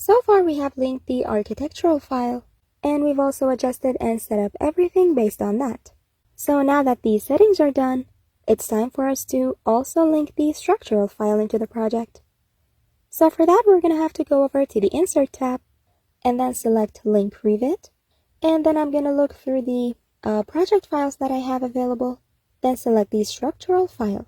So far we have linked the architectural file, and we've also adjusted and set up everything based on that. So now that these settings are done, it's time for us to also link the structural file into the project. So for that, we're going to have to go over to the Insert tab, and then select Link Revit, and then I'm going to look through the project files that I have available, then select the structural file.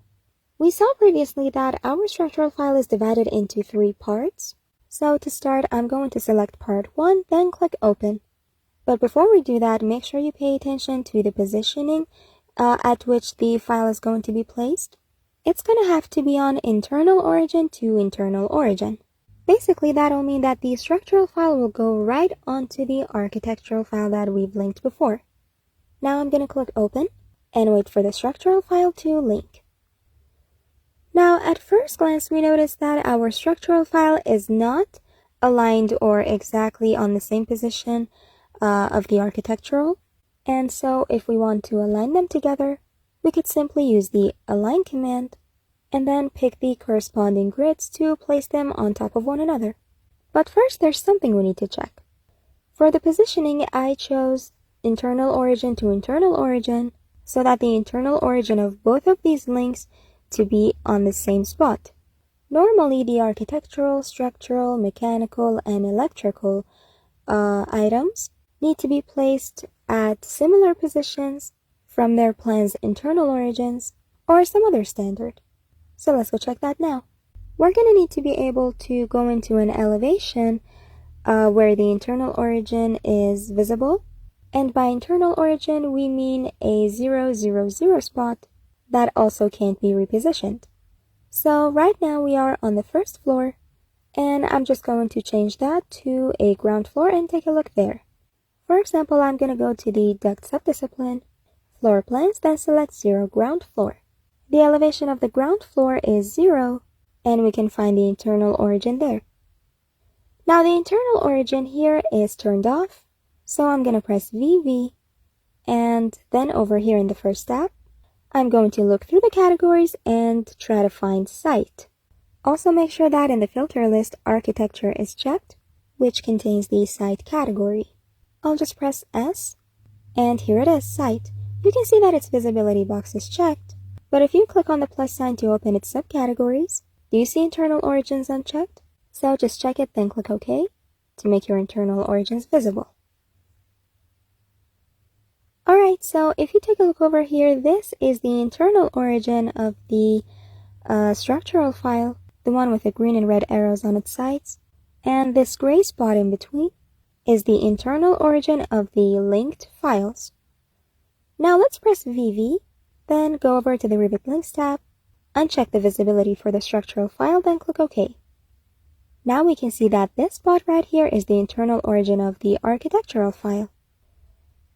We saw previously that our structural file is divided into 3 parts. So to start, I'm going to select part 1, then click Open. But before we do that, make sure you pay attention to the positioning at which the file is going to be placed. It's going to have to be on internal origin to internal origin. Basically, that'll mean that the structural file will go right onto the architectural file that we've linked before. Now I'm going to click Open and wait for the structural file to link. Now, at first glance, we notice that our structural file is not aligned or exactly on the same position of the architectural. And so if we want to align them together, we could simply use the Align command and then pick the corresponding grids to place them on top of one another. But first, there's something we need to check. For the positioning, I chose internal origin to internal origin so that the internal origin of both of these links to be on the same spot. Normally, the architectural, structural, mechanical, and electrical items need to be placed at similar positions from their plan's internal origins or some other standard. So let's go check that now. We're going to need to be able to go into an elevation where the internal origin is visible. And by internal origin, we mean a 0, 0, 0 spot that also can't be repositioned. So right now we are on the first floor, and I'm just going to change that to a ground floor and take a look there. For example, I'm going to go to the duct subdiscipline, floor plans, then select 0 ground floor. The elevation of the ground floor is 0, and we can find the internal origin there. Now the internal origin here is turned off, so I'm going to press VV, and then over here in the first tab, I'm going to look through the categories and try to find Site. Also make sure that in the filter list, Architecture is checked, which contains the Site category. I'll just press S, and here it is, Site. You can see that its visibility box is checked, but if you click on the plus sign to open its subcategories, do you see internal origins unchecked? So just check it, then click OK to make your internal origins visible. Alright, so if you take a look over here, this is the internal origin of the structural file, the one with the green and red arrows on its sides, and this gray spot in between is the internal origin of the linked files. Now let's press VV, then go over to the Revit Links tab, uncheck the visibility for the structural file, then click OK. Now we can see that this spot right here is the internal origin of the architectural file.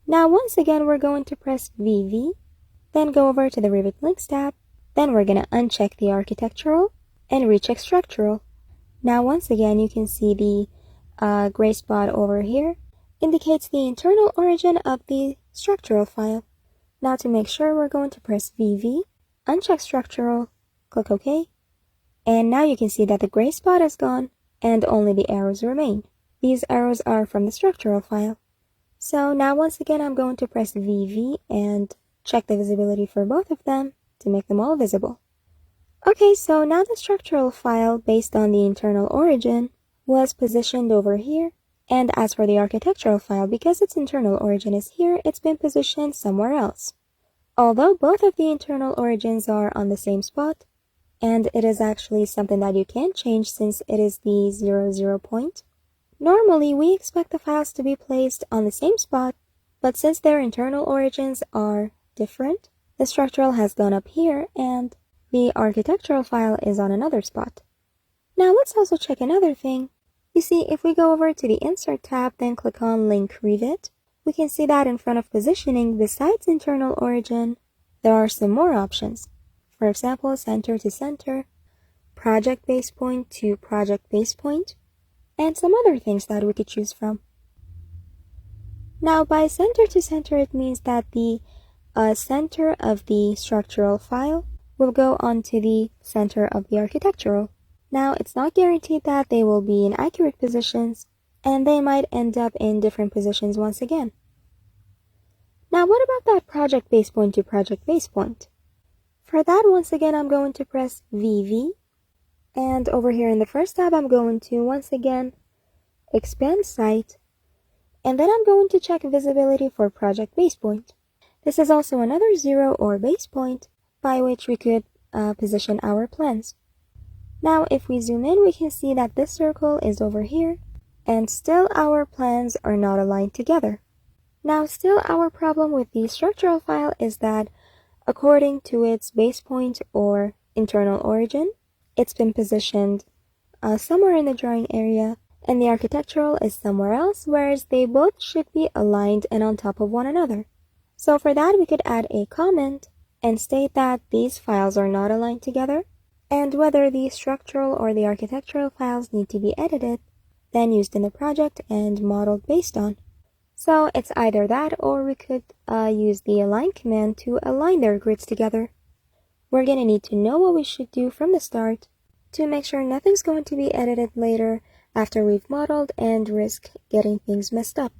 Now once again, we're going to press VV, then go over to the Revit Links tab, then we're going to uncheck the architectural and recheck structural. Now once again, you can see the gray spot over here indicates the internal origin of the structural file. Now to make sure, we're going to press VV, uncheck structural, click OK, and now you can see that the gray spot is gone and only the arrows remain. These arrows are from the structural file. So now once again, I'm going to press VV and check the visibility for both of them to make them all visible. Okay, so now the structural file based on the internal origin was positioned over here. And as for the architectural file, because its internal origin is here, it's been positioned somewhere else. Although both of the internal origins are on the same spot, and it is actually something that you can't change since it is the 0, 0 point. Normally, we expect the files to be placed on the same spot, but since their internal origins are different, the structural has gone up here and the architectural file is on another spot. Now let's also check another thing. You see, if we go over to the Insert tab, then click on Link Revit, we can see that in front of positioning, besides internal origin, there are some more options. For example, center to center, project base point to project base point, and some other things that we could choose from. Now, by center to center, it means that the center of the structural file will go onto the center of the architectural. Now, it's not guaranteed that they will be in accurate positions, and they might end up in different positions once again. Now, what about that project base point to project base point? For that, once again, I'm going to press VV, and over here in the first tab, I'm going to once again expand site, and then I'm going to check visibility for project base point. This is also another 0 or base point by which we could position our plans. Now, if we zoom in, we can see that this circle is over here, and still our plans are not aligned together. Now, still our problem with the structural file is that according to its base point or internal origin, it's been positioned somewhere in the drawing area, and the architectural is somewhere else, whereas they both should be aligned and on top of one another. So for that, we could add a comment and state that these files are not aligned together, and whether the structural or the architectural files need to be edited, then used in the project and modeled based on. So it's either that, or we could use the align command to align their grids together. We're going to need to know what we should do from the start to make sure nothing's going to be edited later after we've modeled and risk getting things messed up.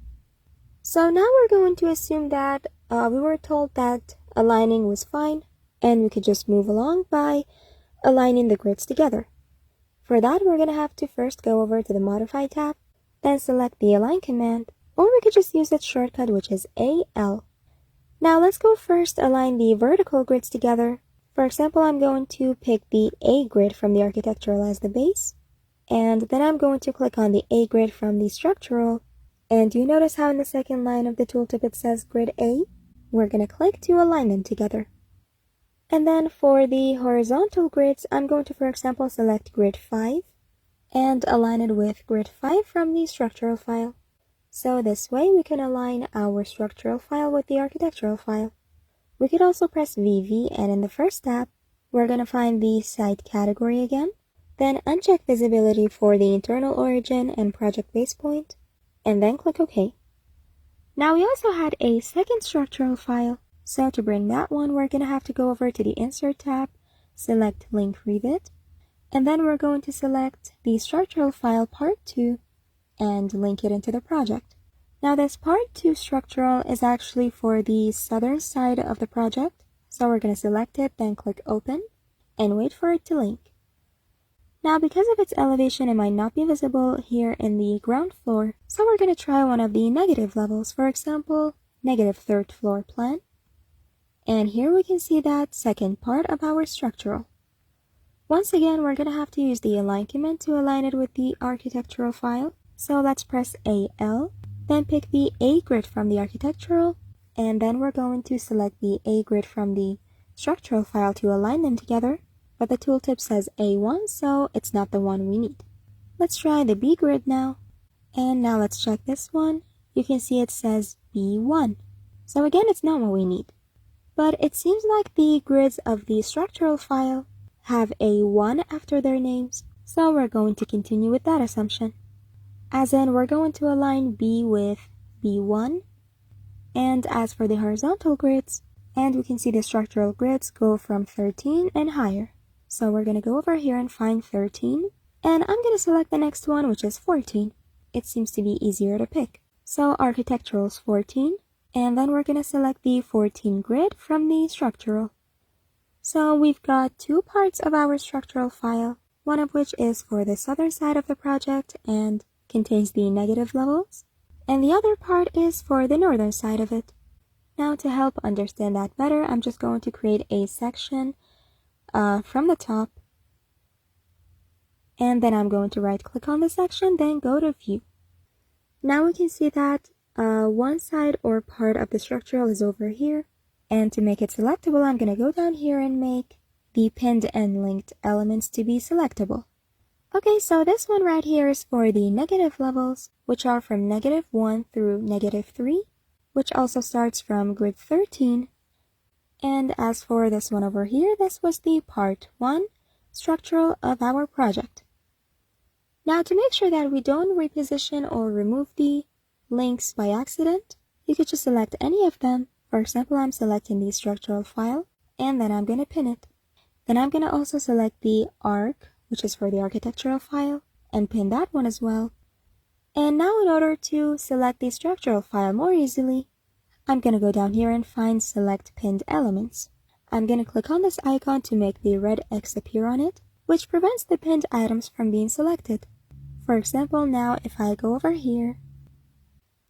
So now we're going to assume that we were told that aligning was fine, and we could just move along by aligning the grids together. For that, we're going to have to first go over to the Modify tab, then select the Align command, or we could just use its shortcut, which is AL. Now let's go first align the vertical grids together. For example, I'm going to pick the A grid from the architectural as the base, and then I'm going to click on the A grid from the structural, and you notice how in the second line of the tooltip it says grid A? We're going to click to align them together. And then for the horizontal grids, I'm going to, for example, select grid 5 and align it with grid 5 from the structural file. So this way we can align our structural file with the architectural file. We could also press VV, and in the first tab, we're going to find the site category again, then uncheck visibility for the internal origin and project base point, and then click OK. Now we also had a second structural file, so to bring that one, we're going to have to go over to the Insert tab, select Link Revit, and then we're going to select the structural file part 2 and link it into the project. Now this part 2 structural is actually for the southern side of the project, so we're going to select it, then click Open, and wait for it to link. Now because of its elevation, it might not be visible here in the ground floor, so we're going to try one of the negative levels, for example, negative 3rd floor plan. And here we can see that second part of our structural. Once again, we're going to have to use the Align command to align it with the architectural file. So let's press AL, then pick the A grid from the architectural, and then we're going to select the A grid from the structural file to align them together. But the tooltip says A1, so it's not the one we need. Let's try the B grid now. And now let's check this one. You can see it says B1. So again, it's not what we need. But it seems like the grids of the structural file have a 1 after their names, so we're going to continue with that assumption. As in, we're going to align B with B1, and as for the horizontal grids, and we can see the structural grids go from 13 and higher. So we're going to go over here and find 13, and I'm going to select the next one, which is 14. It seems to be easier to pick. So architectural is 14. And then we're going to select the 14 grid from the structural. So we've got two parts of our structural file, one of which is for the southern side of the project and contains the negative levels, and the other part is for the northern side of it. Now to help understand that better, I'm just going to create a section from the top, and then I'm going to right click on the section, then go to View. Now we can see that one side or part of the structural is over here, and to make it selectable, I'm going to go down here and make the pinned and linked elements to be selectable. Okay, so this one right here is for the negative levels, which are from -1 through -3, which also starts from grid 13. And as for this one over here, this was the part 1 structural of our project. Now to make sure that we don't reposition or remove the links by accident, you could just select any of them. For example, I'm selecting the structural file, and then I'm going to pin it. Then I'm going to also select the arc which is for the architectural file, and pin that one as well. And now in order to select the structural file more easily, I'm going to go down here and find Select Pinned Elements. I'm going to click on this icon to make the red X appear on it, which prevents the pinned items from being selected. For example, now if I go over here,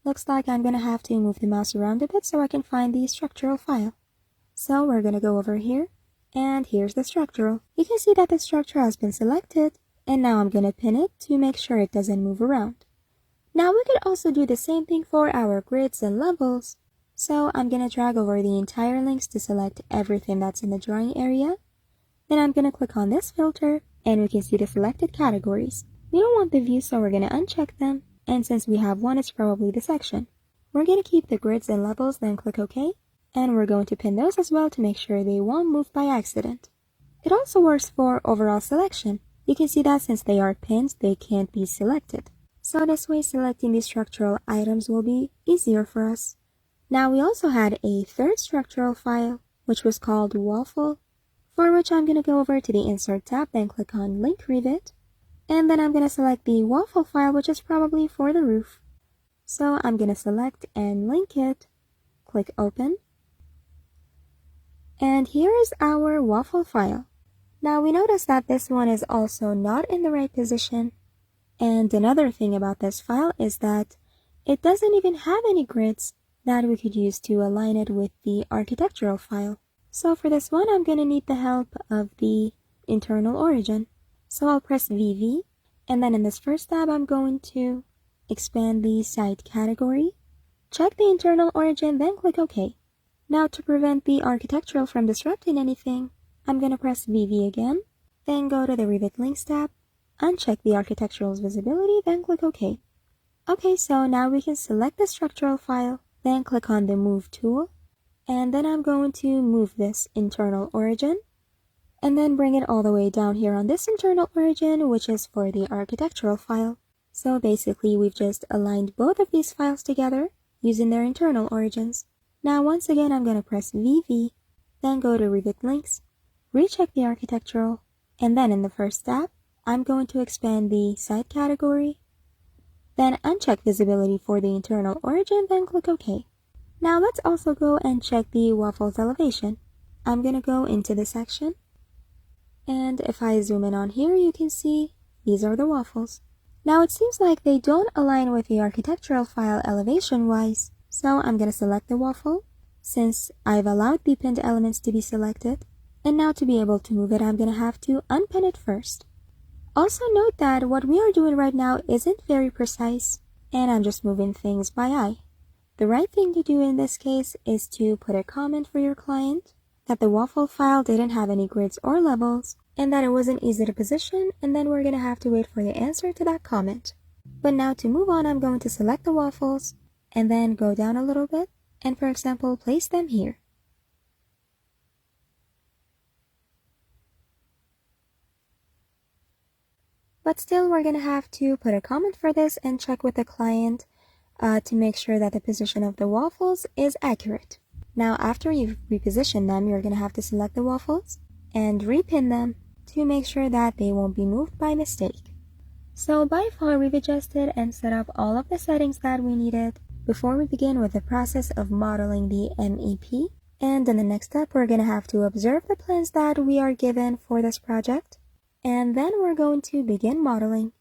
looks like I'm going to have to move the mouse around a bit so I can find the structural file. So we're going to go over here, and here's the structural. You can see that the structure has been selected, and now I'm going to pin it to make sure it doesn't move around. Now we could also do the same thing for our grids and levels. So I'm going to drag over the entire links to select everything that's in the drawing area. Then I'm going to click on this filter, and we can see the selected categories. We don't want the view, so we're going to uncheck them. And since we have one, it's probably the section. We're going to keep the grids and levels, then click OK. And we're going to pin those as well to make sure they won't move by accident. It also works for overall selection. You can see that since they are pinned, they can't be selected. So this way, selecting the structural items will be easier for us. Now we also had a third structural file, which was called Waffle, for which I'm going to go over to the Insert tab, then click on Link Revit. And then I'm going to select the waffle file, which is probably for the roof. So I'm going to select and link it, click Open. And here is our waffle file. Now we notice that this one is also not in the right position. And another thing about this file is that it doesn't even have any grids that we could use to align it with the architectural file. So for this one, I'm going to need the help of the internal origin. So I'll press VV, and then in this first tab, I'm going to expand the site category, check the internal origin, then click OK. Now to prevent the architectural from disrupting anything, I'm going to press VV again, then go to the Revit Links tab, uncheck the architectural's visibility, then click OK. Okay, so now we can select the structural file, then click on the Move tool, and then I'm going to move this internal origin, and then bring it all the way down here on this internal origin, which is for the architectural file. So basically, we've just aligned both of these files together using their internal origins. Now once again, I'm going to press VV, then go to Revit Links, recheck the architectural, and then in the first tab, I'm going to expand the site category, then uncheck visibility for the internal origin, then click OK. Now let's also go and check the waffle's elevation. I'm going to go into the section, and if I zoom in on here, you can see these are the waffles. Now it seems like they don't align with the architectural file elevation-wise, so I'm going to select the waffle, since I've allowed the pinned elements to be selected, and now to be able to move it, I'm going to have to unpin it first. Also note that what we are doing right now isn't very precise, and I'm just moving things by eye. The right thing to do in this case is to put a comment for your client that the waffle file didn't have any grids or levels, and that it wasn't easy to position, and then we're going to have to wait for the answer to that comment. But now to move on, I'm going to select the waffles, and then go down a little bit, and for example, place them here. But still, we're going to have to put a comment for this and check with the client to make sure that the position of the waffles is accurate. Now, after you've repositioned them, you're going to have to select the waffles and repin them to make sure that they won't be moved by mistake. So by far, we've adjusted and set up all of the settings that we needed before we begin with the process of modeling the MEP. And in the next step, we're going to have to observe the plans that we are given for this project. And then we're going to begin modeling.